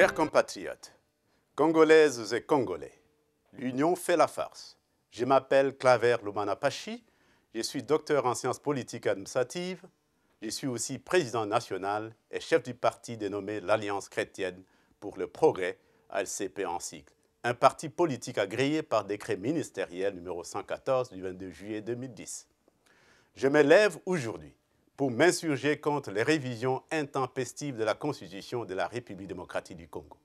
Chers compatriotes, Congolaises et Congolais, l'union fait la force. Je m'appelle Claver Lumana-Pachi, je suis docteur en sciences politiques administratives, je suis aussi président national et chef du parti dénommé l'Alliance chrétienne pour le progrès, ALCP en cycle, un parti politique agréé par décret ministériel numéro 114 du 22 juillet 2010. Je me lève aujourd'hui pour m'insurger contre les révisions intempestives de la Constitution de la République démocratique du Congo.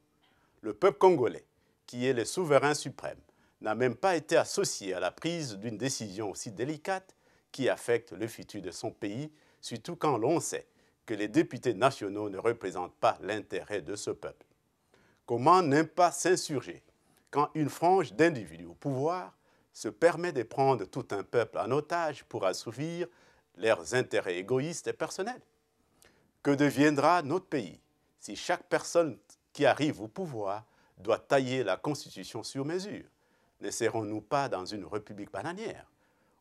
Le peuple congolais, qui est le souverain suprême, n'a même pas été associé à la prise d'une décision aussi délicate qui affecte le futur de son pays, surtout quand l'on sait que les députés nationaux ne représentent pas l'intérêt de ce peuple. Comment ne pas s'insurger quand une frange d'individus au pouvoir se permet de prendre tout un peuple en otage pour assouvir leurs intérêts égoïstes et personnels? Que deviendra notre pays si chaque personne qui arrive au pouvoir doit tailler la Constitution sur mesure? Ne serons-nous pas dans une république bananière?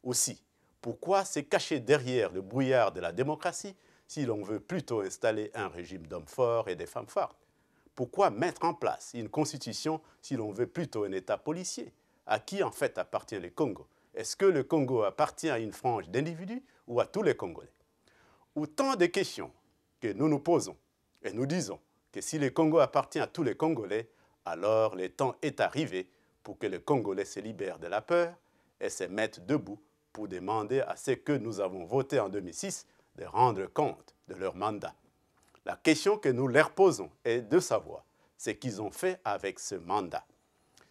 Aussi, pourquoi se cacher derrière le brouillard de la démocratie si l'on veut plutôt installer un régime d'hommes forts et de femmes fortes? Pourquoi mettre en place une constitution si l'on veut plutôt un État policier? À qui en fait appartient le Congo? Est-ce que le Congo appartient à une frange d'individus ou à tous les Congolais? Autant de questions que nous nous posons et nous disons que si le Congo appartient à tous les Congolais, alors le temps est arrivé pour que les Congolais se libèrent de la peur et se mettent debout pour demander à ceux que nous avons votés en 2006 de rendre compte de leur mandat. La question que nous leur posons est de savoir ce qu'ils ont fait avec ce mandat.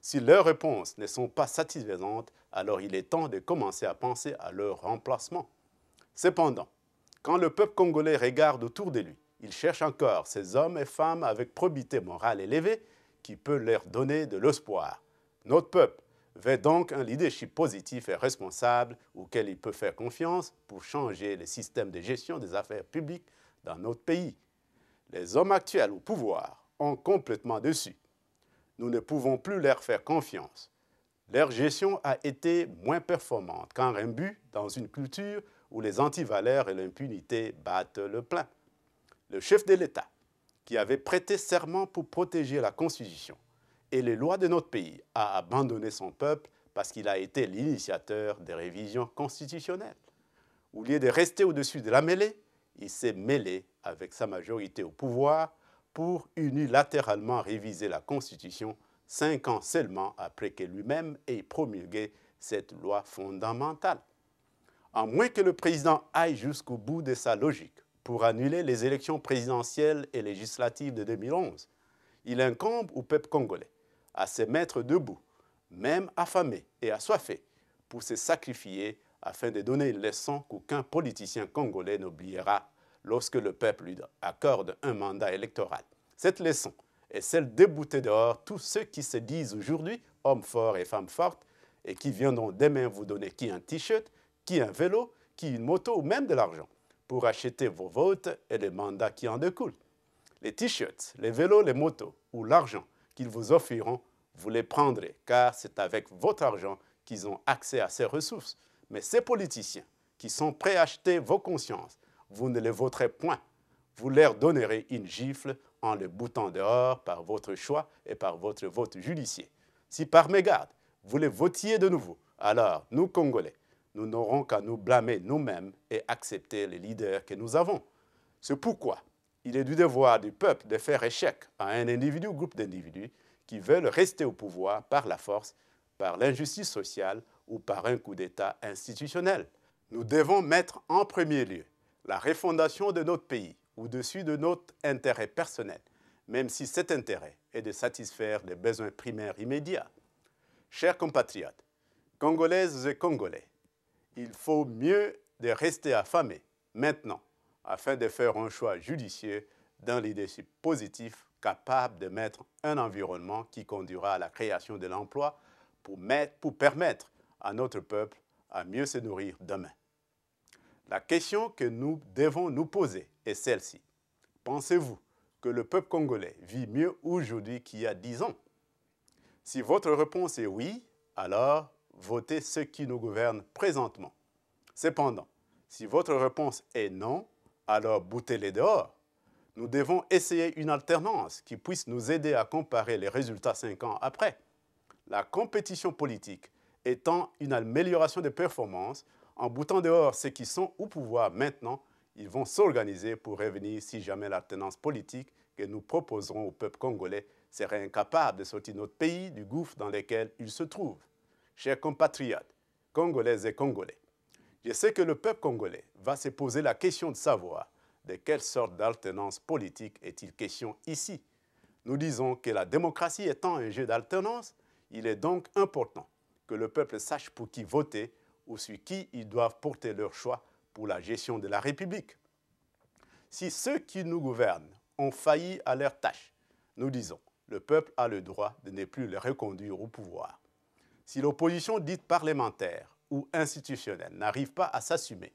Si leurs réponses ne sont pas satisfaisantes, alors il est temps de commencer à penser à leur remplacement. Cependant, quand le peuple congolais regarde autour de lui, il cherche encore ces hommes et femmes avec probité morale élevée qui peut leur donner de l'espoir. Notre peuple veut donc un leadership positif et responsable auquel il peut faire confiance pour changer le système de gestion des affaires publiques dans notre pays. Les hommes actuels au pouvoir ont complètement déçu. Nous ne pouvons plus leur faire confiance. Leur gestion a été moins performante qu'un imbu dans une culture où les antivaleurs et l'impunité battent le plein. Le chef de l'État, qui avait prêté serment pour protéger la Constitution et les lois de notre pays, a abandonné son peuple parce qu'il a été l'initiateur des révisions constitutionnelles. Au lieu de rester au-dessus de la mêlée, il s'est mêlé avec sa majorité au pouvoir pour unilatéralement réviser la Constitution 5 ans seulement après que lui-même ait promulgué cette loi fondamentale. À moins que le président aille jusqu'au bout de sa logique pour annuler les élections présidentielles et législatives de 2011, il incombe au peuple congolais à se mettre debout, même affamé et assoiffé, pour se sacrifier afin de donner une leçon qu'aucun politicien congolais n'oubliera lorsque le peuple lui accorde un mandat électoral. Cette leçon est celle d'ébouter dehors tous ceux qui se disent aujourd'hui hommes forts et femmes fortes et qui viendront demain vous donner qui un t-shirt, qui un vélo, qui une moto ou même de l'argent pour acheter vos votes et les mandats qui en découlent. Les t-shirts, les vélos, les motos ou l'argent qu'ils vous offriront, vous les prendrez car c'est avec votre argent qu'ils ont accès à ces ressources. Mais ces politiciens qui sont prêts à acheter vos consciences, vous ne les voterez point. Vous leur donnerez une gifle en les boutant dehors par votre choix et par votre vote judiciaire. Si par mégarde, vous les votiez de nouveau, alors nous, Congolais, nous n'aurons qu'à nous blâmer nous-mêmes et accepter les leaders que nous avons. C'est pourquoi il est du devoir du peuple de faire échec à un individu ou groupe d'individus qui veulent rester au pouvoir par la force, par l'injustice sociale ou par un coup d'État institutionnel. Nous devons mettre en premier lieu la refondation de notre pays au-dessus de notre intérêt personnel, même si cet intérêt est de satisfaire les besoins primaires immédiats. Chers compatriotes, Congolaises et Congolais, il faut mieux de rester affamés maintenant afin de faire un choix judicieux d'un leadership positif capable de mettre un environnement qui conduira à la création de l'emploi pour permettre à notre peuple à mieux se nourrir demain. La question que nous devons nous poser est celle-ci. Pensez-vous que le peuple congolais vit mieux aujourd'hui qu'il y a 10 ans? Si votre réponse est oui, alors votez ceux qui nous gouvernent présentement. Cependant, si votre réponse est non, alors boutez-les dehors. Nous devons essayer une alternance qui puisse nous aider à comparer les résultats 5 ans après. La compétition politique étant une amélioration des performances, en boutant dehors ceux qui sont au pouvoir maintenant, ils vont s'organiser pour revenir si jamais l'alternance politique que nous proposerons au peuple congolais serait incapable de sortir notre pays du gouffre dans lequel il se trouve. Chers compatriotes, Congolaises et Congolais, je sais que le peuple congolais va se poser la question de savoir de quelle sorte d'alternance politique est-il question ici. Nous disons que la démocratie étant un jeu d'alternance, il est donc important que le peuple sache pour qui voter ou sur qui ils doivent porter leur choix pour la gestion de la République. Si ceux qui nous gouvernent ont failli à leur tâche, nous disons, le peuple a le droit de ne plus les reconduire au pouvoir. Si l'opposition dite parlementaire ou institutionnelle n'arrive pas à s'assumer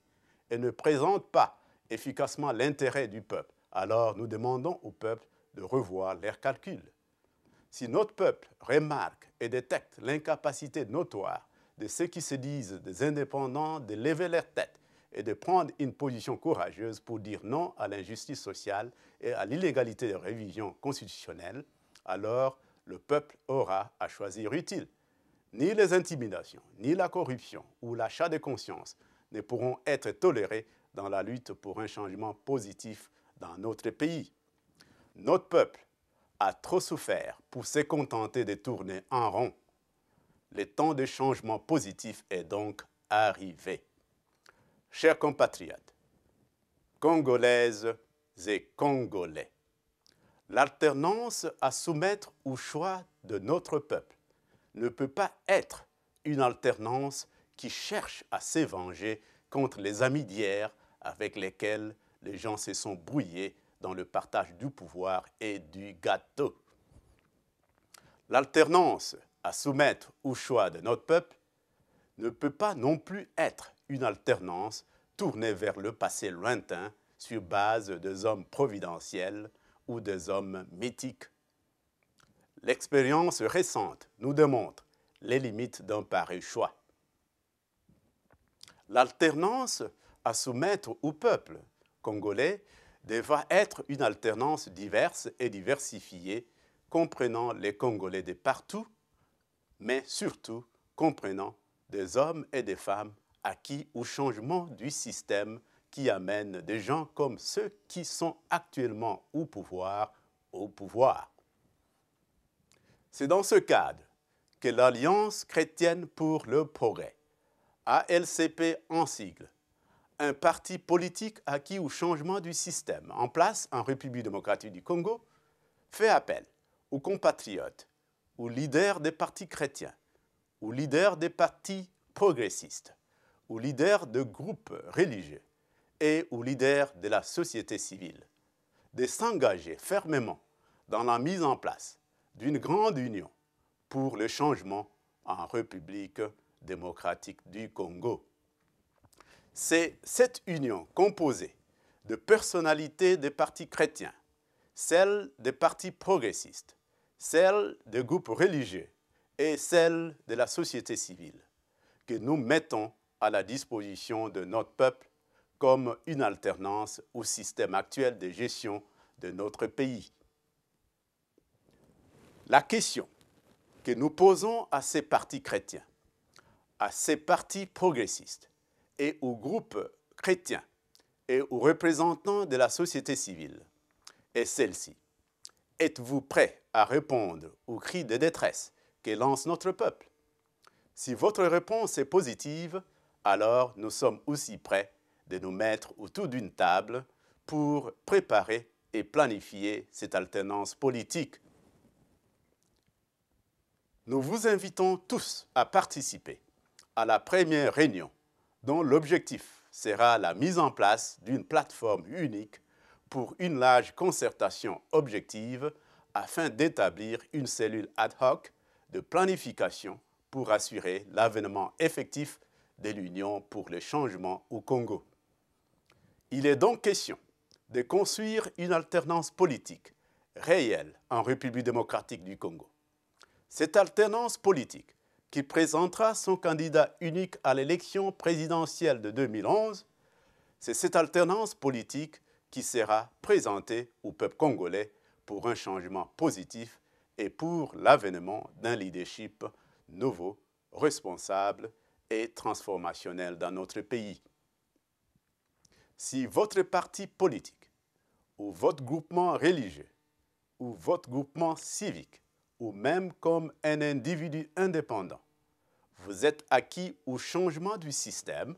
et ne présente pas efficacement l'intérêt du peuple, alors nous demandons au peuple de revoir leurs calculs. Si notre peuple remarque et détecte l'incapacité notoire de ceux qui se disent des indépendants de lever leur tête et de prendre une position courageuse pour dire non à l'injustice sociale et à l'illégalité de révision constitutionnelle, alors le peuple aura à choisir utile. Ni les intimidations, ni la corruption ou l'achat de conscience ne pourront être tolérés dans la lutte pour un changement positif dans notre pays. Notre peuple a trop souffert pour se contenter de tourner en rond. Le temps de changement positif est donc arrivé. Chers compatriotes, Congolaises et Congolais, l'alternance à soumettre au choix de notre peuple ne peut pas être une alternance qui cherche à se venger contre les amis d'hier avec lesquels les gens se sont brouillés dans le partage du pouvoir et du gâteau. L'alternance à soumettre au choix de notre peuple ne peut pas non plus être une alternance tournée vers le passé lointain sur base des hommes providentiels ou des hommes mythiques. L'expérience récente nous démontre les limites d'un pareil choix. L'alternance à soumettre au peuple congolais devra être une alternance diverse et diversifiée, comprenant les Congolais de partout, mais surtout comprenant des hommes et des femmes acquis au changement du système qui amène des gens comme ceux qui sont actuellement au pouvoir. C'est dans ce cadre que l'Alliance chrétienne pour le progrès, ALCP en sigle, un parti politique acquis au changement du système en place en République démocratique du Congo, fait appel aux compatriotes, aux leaders des partis chrétiens, aux leaders des partis progressistes, aux leaders de groupes religieux et aux leaders de la société civile de s'engager fermement dans la mise en place d'une grande union pour le changement en République démocratique du Congo. C'est cette union composée de personnalités des partis chrétiens, celle des partis progressistes, celle des groupes religieux et celle de la société civile que nous mettons à la disposition de notre peuple comme une alternance au système actuel de gestion de notre pays. La question que nous posons à ces partis chrétiens, à ces partis progressistes et aux groupes chrétiens et aux représentants de la société civile est celle-ci. Êtes-vous prêts à répondre aux cris de détresse que lance notre peuple? Si votre réponse est positive, alors nous sommes aussi prêts de nous mettre autour d'une table pour préparer et planifier cette alternance politique. Nous vous invitons tous à participer à la première réunion dont l'objectif sera la mise en place d'une plateforme unique pour une large concertation objective afin d'établir une cellule ad hoc de planification pour assurer l'avènement effectif de l'Union pour le changement au Congo. Il est donc question de construire une alternance politique réelle en République démocratique du Congo. Cette alternance politique, qui présentera son candidat unique à l'élection présidentielle de 2011, c'est cette alternance politique qui sera présenté au peuple congolais pour un changement positif et pour l'avènement d'un leadership nouveau, responsable et transformationnel dans notre pays. Si votre parti politique ou votre groupement religieux ou votre groupement civique ou même comme un individu indépendant, vous êtes acquis au changement du système,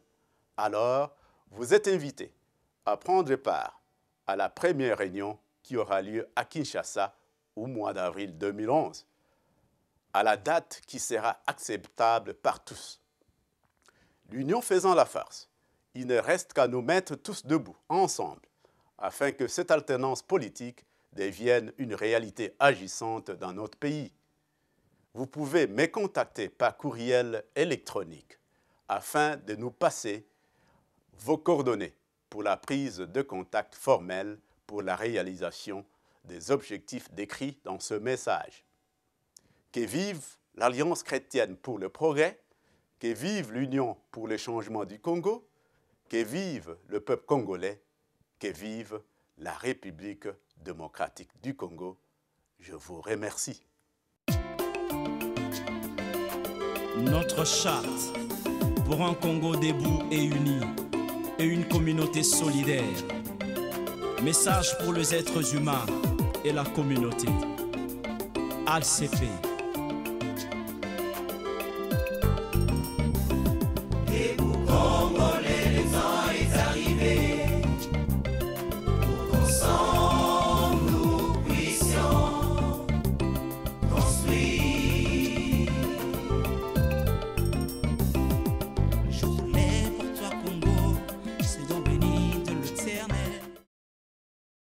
alors vous êtes invité à prendre part à la première réunion qui aura lieu à Kinshasa au mois d'avril 2011, à la date qui sera acceptable par tous. L'union faisant la force, il ne reste qu'à nous mettre tous debout, ensemble, afin que cette alternance politique devienne une réalité agissante dans notre pays. Vous pouvez me contacter par courriel électronique afin de nous passer vos coordonnées pour la prise de contact formelle pour la réalisation des objectifs décrits dans ce message. Que vive l'Alliance chrétienne pour le progrès, que vive l'Union pour le changement du Congo, que vive le peuple congolais, que vive la République démocratique du Congo. Je vous remercie. Notre charte pour un Congo debout et uni et une communauté solidaire. Message pour les êtres humains et la communauté. ALCP.